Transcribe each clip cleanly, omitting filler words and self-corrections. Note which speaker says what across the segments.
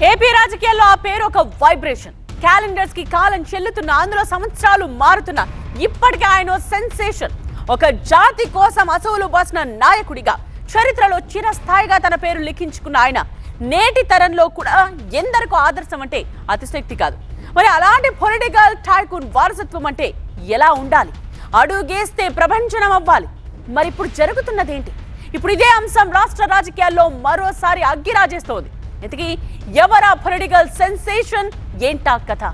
Speaker 1: AP రాజకీయాల్లో ఆ పేరు ఒక వైబ్రేషన్. క్యాలెండర్స్ కి కాలం చెల్లుతున్న, అందులో సంవత్సరాలు మారుతున్న, ఇప్పటికే ఆయన సెన్సేషన్. ఒక జాతి కోసం అసూలు బాసిన నాయకుడిగా చరిత్రలో చిరస్థాయిగా తన పేరు లిఖించుకున్న ఆయన నేటి తరంలో కూడా ఎందరికో ఆదర్శం అంటే అతిశక్తి కాదు. మరి అలాంటి పొలిటికల్ టైకూన్ వారసత్వం అంటే ఎలా ఉండాలి? అడుగేస్తే ప్రపంచనం అవ్వాలి. మరి ఇప్పుడు జరుగుతున్నదేంటి? ఇప్పుడు ఇదే అంశం రాష్ట్ర రాజకీయాల్లో మరోసారి అగ్గిరాజేస్తోంది. ఇంతకీ ఎవరా పొలిటికల్ సెన్సేషన్? ఏంటా కథ?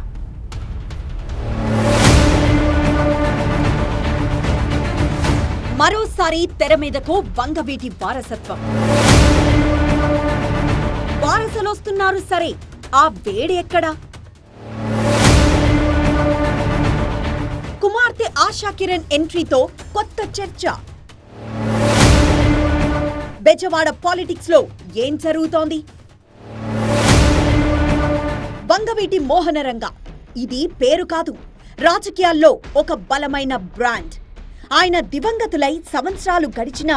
Speaker 2: మరోసారి తెర మీదకు వంగవీటి వారసత్వం. వారసులొస్తున్నారు సరే, ఆ వేడి ఎక్కడా? కుమార్తె ఆశా కిరణ్ ఎంట్రీతో కొత్త చర్చ. బెజవాడ పాలిటిక్స్ లో ఏం జరుగుతోంది? వంగవీటి మోహనరంగ ఇది పేరు కాదు, రాజకీయాల్లో ఒక బలమైన బ్రాండ్. ఆయన దివంగతులై సంవత్సరాలు గడిచినా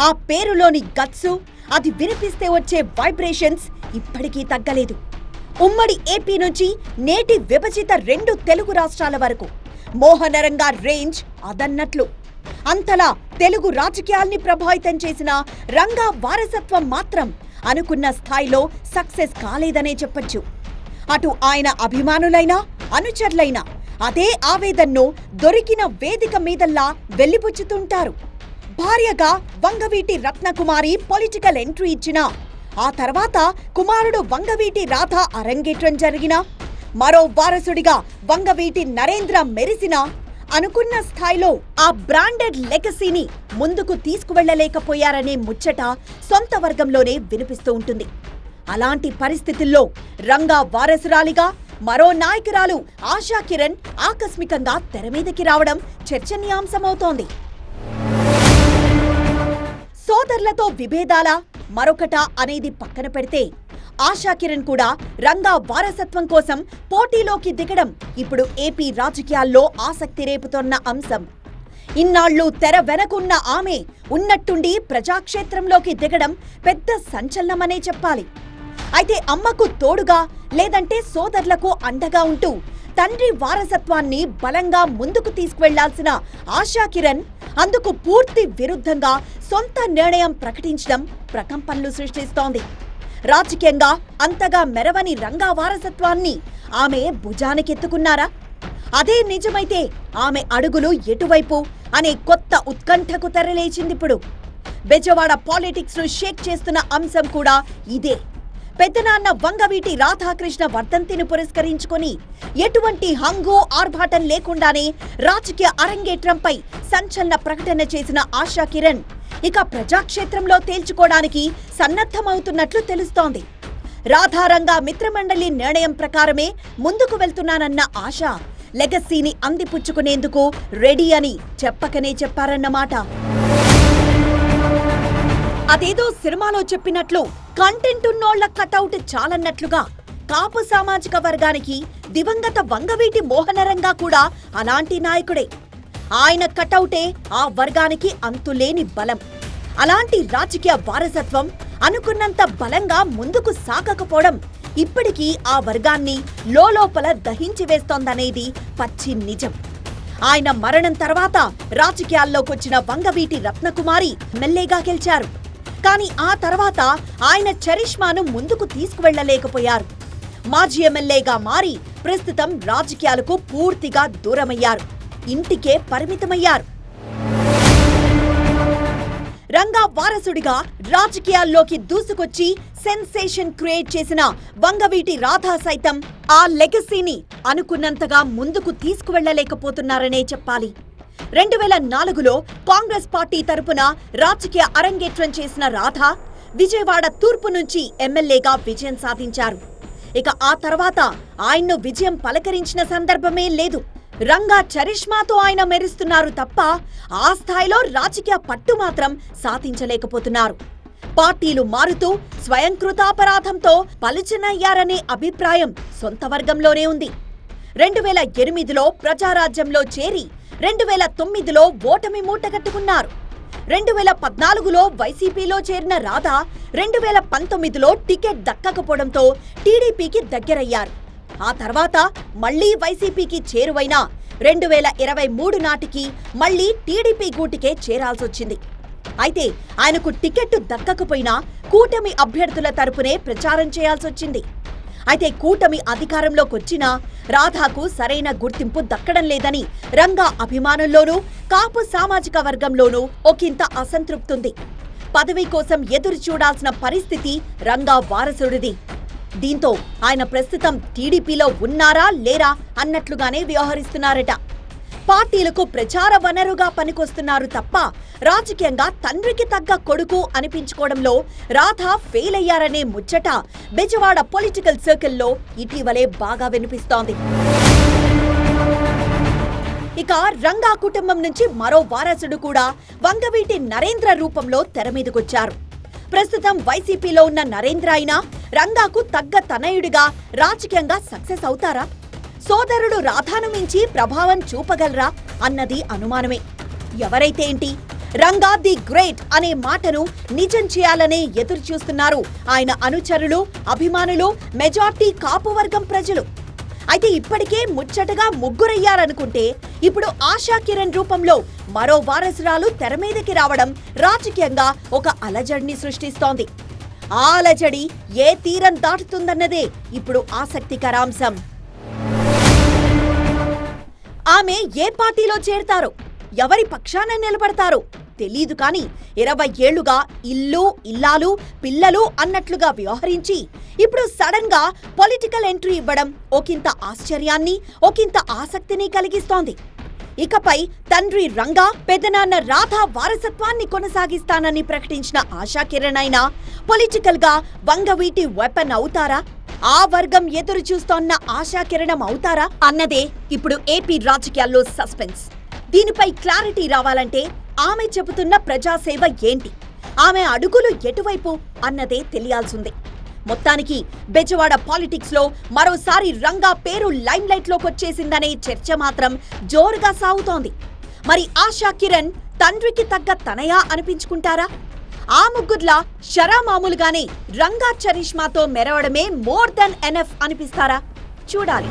Speaker 2: ఆ పేరులోని గట్సు, అది వినిపిస్తే వచ్చే వైబ్రేషన్స్ ఇప్పటికీ తగ్గలేదు. ఉమ్మడి ఏపీ నుంచి నేటి విభజిత 2 తెలుగు రాష్ట్రాల వరకు మోహనరంగ రేంజ్ అదన్నట్లు. అంతలా తెలుగు రాజకీయాల్ని ప్రభావితం చేసిన రంగా వారసత్వం మాత్రం అనుకున్న స్థాయిలో సక్సెస్ కాలేదనే చెప్పొచ్చు. అటు ఆయన అభిమానులైనా అనుచరులైనా అదే ఆవేదనను దొరికిన వేదిక మీదల్లా వెళ్లిపుచ్చుతుంటారు. భార్యగా వంగవీటి రత్నకుమారి పొలిటికల్ ఎంట్రీ ఇచ్చినా, ఆ తర్వాత కుమారుడు వంగవీటి రాధ అరంగేట్రం జరిగినా, మరో వారసుడిగా వంగవీటి నరేంద్ర మెరిసినా, అనుకున్న స్థాయిలో ఆ బ్రాండెడ్ లెగసీని ముందుకు తీసుకువెళ్లలేకపోయారనే ముచ్చట సొంత వర్గంలోనే వినిపిస్తూ ఉంటుంది. అలాంటి పరిస్థితుల్లో రంగా వారసురాలిగా మరో నాయకురాలు ఆశా కిరణ్ ఆకస్మికంగా తెరమీదకి రావడం చర్చనీయాంశమవుతోంది. సోదరులతో విభేదాలా మరొకటా అనేది పక్కన పెడితే, ఆశా కిరణ్ కూడా రంగా వారసత్వం కోసం పోటీలోకి దిగడం ఇప్పుడు ఏపీ రాజకీయాల్లో ఆసక్తి రేపుతోన్న అంశం. ఇన్నాళ్లు తెర వెనకున్న ఆమె ఉన్నట్టుండి ప్రజాక్షేత్రంలోకి దిగడం పెద్ద సంచలనమనే చెప్పాలి. అయితే అమ్మకు తోడుగా లేదంటే సోదరులకు అండగా ఉంటూ తండ్రి వారసత్వాన్ని బలంగా ముందుకు తీసుకువెళ్లాల్సిన ఆశా కిరణ్ అందుకు పూర్తి విరుద్ధంగా సొంత నిర్ణయం ప్రకటించడం ప్రకంపనలు సృష్టిస్తోంది. రాజకీయంగా అంతగా మెరవని రంగా వారసత్వాన్ని ఆమె భుజానికెత్తుకున్నారా? అదే నిజమైతే ఆమె అడుగులు ఎటువైపు అనే కొత్త ఉత్కంఠకు తెరలేచిందిప్పుడు. బెజవాడ పాలిటిక్స్ ను షేక్ చేస్తున్న అంశం కూడా ఇదే. పెద్దనాన్న వంగవీటి రాధాకృష్ణ వర్ధంతిని పురస్కరించుకొని ఎటువంటి హంగు ఆర్భాటం లేకుండానే రాజకీయ అరంగేట్రంపై సంచలన ప్రకటన చేసిన ఆశా కిరణ్ ఇక ప్రజాక్షేత్రంలో తేల్చుకోవడానికి సన్నద్ధమవుతున్నట్లు తెలుస్తోంది. రాధారంగా మిత్రమండలి నిర్ణయం ప్రకారమే ముందుకు వెళ్తున్నానన్న ఆశ లెగసీని అందిపుచ్చుకునేందుకు రెడీ అని చెప్పకనే చెప్పారన్నమాట. అదేదో సినిమాలో చెప్పినట్లు కంటెంట్ ఉన్నోళ్ల కటౌట్ చాలన్నట్లుగా కాపు సామాజిక వర్గానికి దివంగత వంగవీటి మోహనరంగా కూడా అలాంటి నాయకుడే. ఆయన కటౌటే ఆ వర్గానికి అంతులేని బలం. అలాంటి రాజకీయ వారసత్వం అనుకున్నంత బలంగా ముందుకు సాగకపోవడం ఇప్పటికీ ఆ వర్గాన్ని లోలోపల దహించి వేస్తోందనేది పచ్చి నిజం. ఆయన మరణం తర్వాత రాజకీయాల్లోకొచ్చిన వంగవీటి రత్నకుమారి ఎమ్మెల్యేగా గెలిచారు. కానీ ఆ తర్వాత ఆయన చరిష్మాను ముందుకు తీసుకువెళ్లలేకపోయారు. మాజీ ఎమ్మెల్యేగా మారి ప్రస్తుతం రాజకీయాలకు పూర్తిగా దూరమయ్యారు. ఇంటికే పరిమితమయ్యారు. రంగా వారసుడిగా రాజకీయాల్లోకి దూసుకొచ్చి సెన్సేషన్ క్రియేట్ చేసిన వంగవీటి రాధా సైతం ఆ లెగసీని అనుకున్నంతగా ముందుకు తీసుకువెళ్లలేకపోతున్నారనే చెప్పాలి. 2004లో కాంగ్రెస్ పార్టీ తరపున రాజకీయ అరంగేట్రం చేసిన రాధ విజయవాడ తూర్పు నుంచి ఎమ్మెల్యేగా విజయం సాధించారు. ఇక ఆ తర్వాత ఆయన్ను విజయం పలకరించిన సందర్భమే లేదు. రంగా చరిష్మాతో ఆయన మెరుస్తున్నారు తప్ప ఆ స్థాయిలో రాజకీయ పట్టు మాత్రం సాధించలేకపోతున్నారు. పార్టీలు మారుతూ స్వయంకృతాపరాధంతో పలుచనయ్యారనే అభిప్రాయం సొంత వర్గంలోనే ఉంది. 2008లో ప్రజారాజ్యంలో చేరి 2009లో ఓటమి మూటగట్టుకున్నారు. 2014లో వైసీపీలో చేరిన రాధ 2019లో టికెట్ దక్కకపోవడంతో టీడీపీకి దగ్గరయ్యారు. ఆ తర్వాత మళ్లీ వైసీపీకి చేరువైన 2023 నాటికి మళ్లీ టీడీపీ గూటికే చేరాల్సొచ్చింది. అయితే ఆయనకు టికెట్ దక్కకపోయినా కూటమి అభ్యర్థుల తరపునే ప్రచారం చేయాల్సొచ్చింది. అయితే కూటమి అధికారంలోకొచ్చినా రాధాకు సరైన గుర్తింపు దక్కడం లేదని రంగా అభిమానుల్లోనూ కాపు సామాజిక వర్గంలోనూ ఒకంత అసంతృప్తుంది. పదవి కోసం ఎదురు చూడాల్సిన పరిస్థితి రంగా వారసుడిది. దీంతో ఆయన ప్రస్తుతం టీడీపీలో ఉన్నారా లేరా అన్నట్లుగానే వ్యవహరిస్తున్నారట. పార్టీలకు ప్రచార వనరుగా పనికొస్తున్నారు తప్ప రాజకీయంగా తండ్రికి తగ్గ కొడుకు అనిపించుకోవడంలో రాధా ఫెయిల్ అయ్యారనే ముచ్చట బెజవాడ పొలిటికల్ సర్కిల్లో ఇటీవలే బాగా వినిపిస్తోంది. ఇక రంగా కుటుంబం నుంచి మరో వారసుడు కూడా వంగవీటి నరేంద్ర రూపంలో తెరమీదకొచ్చారు. ప్రస్తుతం వైసీపీలో ఉన్న నరేంద్ర అయినా రంగాకు తగ్గ తనయుడిగా రాజకీయంగా సక్సెస్ అవుతారా? సోదరుడు రాధాను మించి ప్రభావం చూపగలరా అన్నది అనుమానమే. ఎవరైతే ఏంటి, రంగా ది గ్రేట్ అనే మాటను నిజం చేయాలనే ఎదురు చూస్తున్నారు ఆయన అనుచరులు, అభిమానులు, మెజార్టీ కాపు వర్గం ప్రజలు. అయితే ఇప్పటికే ముచ్చటగా ముగ్గురయ్యారనుకుంటే ఇప్పుడు ఆశా కిరణ్ రూపంలో మరో వారసురాలు తెరమీదకి రావడం రాజకీయంగా ఒక అలజడిని సృష్టిస్తోంది. ఆ అలజడి ఏ తీరం దాటుతుందన్నదే ఇప్పుడు ఆసక్తికరాంశం. ఆమె ఏ పార్టీలో చేరతారో, ఎవరి పక్షాన నిలబడతారో తెలీదు. కానీ 20 ఏళ్లుగా ఇల్లు, ఇల్లాలు, పిల్లలు అన్నట్లుగా వ్యవహరించి ఇప్పుడు సడన్ గా పొలిటికల్ ఎంట్రీ ఇవ్వడం ఒకంత ఆశ్చర్యాన్ని, ఒకంత ఆసక్తిని కలిగిస్తోంది. ఇకపై తండ్రి రంగా, పెద్దనాన్న రాధా వారసత్వాన్ని కొనసాగిస్తానని ప్రకటించిన ఆశా కిరణ్ అయినా పొలిటికల్ గా వంగవీటి వెపన్ అవుతారా? ఆ వర్గం ఎదురు చూస్తోన్న ఆశా కిరణం అవుతారా అన్నదే ఇప్పుడు ఏపీ రాజకీయాల్లో సస్పెన్స్. దీనిపై క్లారిటీ రావాలంటే ఆమె చెబుతున్న ప్రజాసేవ ఏంటి, ఆమె అడుగులు ఎటువైపు అన్నదే తెలియాల్సిందే. మొత్తానికి బెజవాడ పాలిటిక్స్ లో మరోసారి రంగా పేరు లైమ్ లైట్ లోకొచ్చేసిందనే చర్చ మాత్రం జోరుగా సాగుతోంది. మరి ఆశా కిరణ్ తండ్రికి తగ్గ తనయా అనిపించుకుంటారా? ఆ ముగ్గుర్లా షరామామూలుగానే రంగా చరిష్మాతో మెరవడమే మోర్ దెన్ ఎనఫ్ అనిపిస్తారా? చూడాలి.